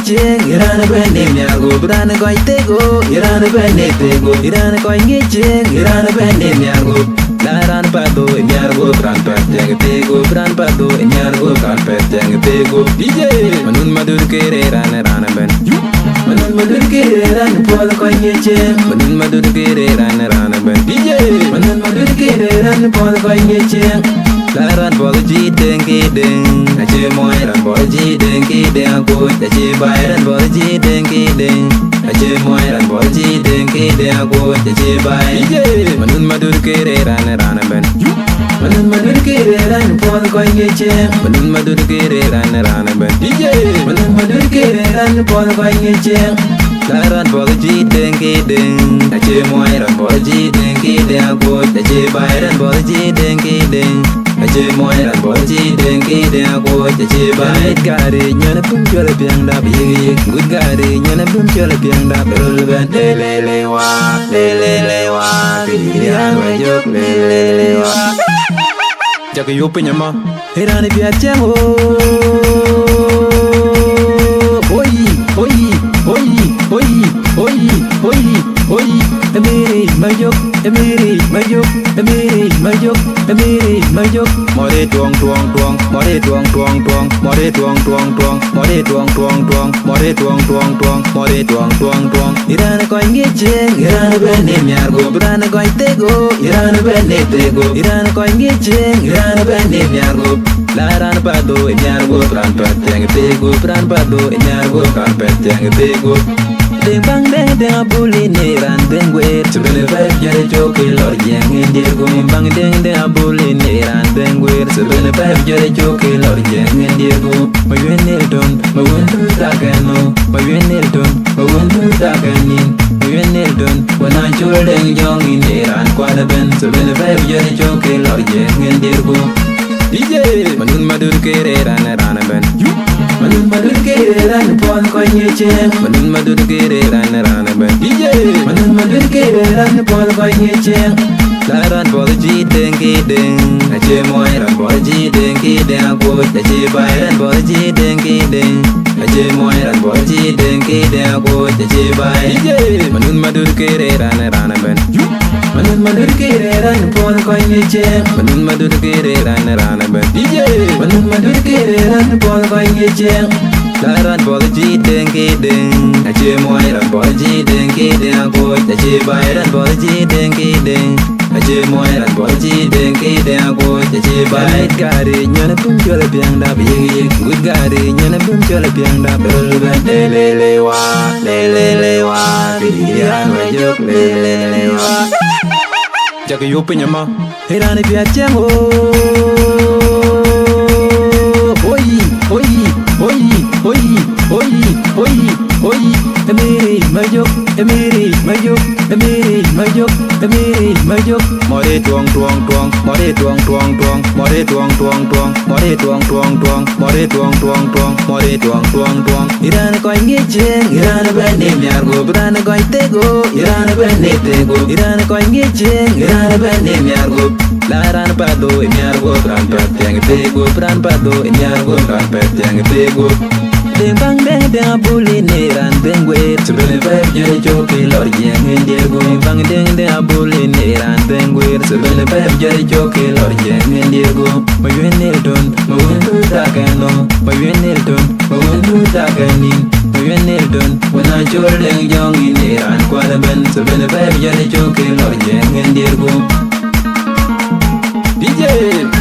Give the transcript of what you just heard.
ngecheng irana bene miargo brana koy tego irana bene tego irana koy ngecheng irana bene miargo laran pado miargo bran pateng tego bran pado miargo bran pateng tego DJ manun madur kere rana rana ben manun madur kere rana pol koy ngecheng manun madur kere rana rana ben DJ manun madur kere rana pol koy ngecheng laran pol ji deng ki deng ache moy ran pol ji deng ki deng ko ache bay ran pol ji deng ki deng ache moy ran pol ji deng ki deng ko ache bay manun madur kere rana rana ben manun madur kere rana pol koy ngecheng manun madur kere rana rana ben DJ manun madur kere rana pol koy ngecheng laran pol ji deng ki deng ache moy ran pol ji deng ki deng ko ache bay ran pol ji deng ki deng ache moy ran pol ji deng ki deng ko ache bay gari nyana pum chola piang da bi good gari nyana pum chola piang da berul ben le wa pian wa jok le wa jak yo penyama herane biar chango oi emiri mayok more tuang more tuang more tuang irana koy ngecheng irana bene miargo brana koy tego irana bene tego irana koy ngecheng irana bene miargo laran pado miargo bran pateng tego bran pado miargo bran pateng tego deng bang deng abuli neran deng wer sebele vibe jare choke lor jeng indirgo bang deng abuli neran deng wer sebele vibe jare choke lor jeng indirgo mayenel don mawendu takano mayenel don mawendu takanin mayenel don wana chul deng jong neran kwada ben sebele vibe jare choke lor jeng indirgo DJ manun madur kere rana rana ben manun madur kere rana pon koy ngecheng manun madur kere rana rana ben DJ manun madur kere rana pon koy ngecheng laran pol ji deng ki deng ache moy ran pol ji deng ki deng ko ache bay ran pol ji deng ki deng ache moy ran pol ji deng ki deng ko ache bay DJ manun madur kere rana rana ben manun madur kere rana pon koy ngecheng manun madur kere rana rana ben DJ manun madur kere rana pon koy ngecheng laran pol ji deng ki deng ache moy ran pol ji deng ki deng ko ache bay ran pol ji deng ki deng ache moy ran pol ji deng ki deng ko ache bay gari nyana pum chola piang da bi good gari nyana pum chola piang da berul ben le wa pian wa jok le wa jak yo penyama herane biar chango oi emiri mayok more tuang more tuang irana koy ngecheng irana bene miargo brana koy tego irana bene tego irana koy ngecheng irana bene miargo laran pado miargo bran pateng tego bran pado miargo bran pateng tego deng bang deng abuli neran deng wer sebele vibe jare choke lor jeng indirgo bang deng abuli neran deng wer sebele vibe jare choke lor jeng indirgo mayenel don mawendu takano mayenel don mawendu takanin mayenel don wana chul deng jong neran kwada ben sebele vibe jare choke lor jeng indirgo DJ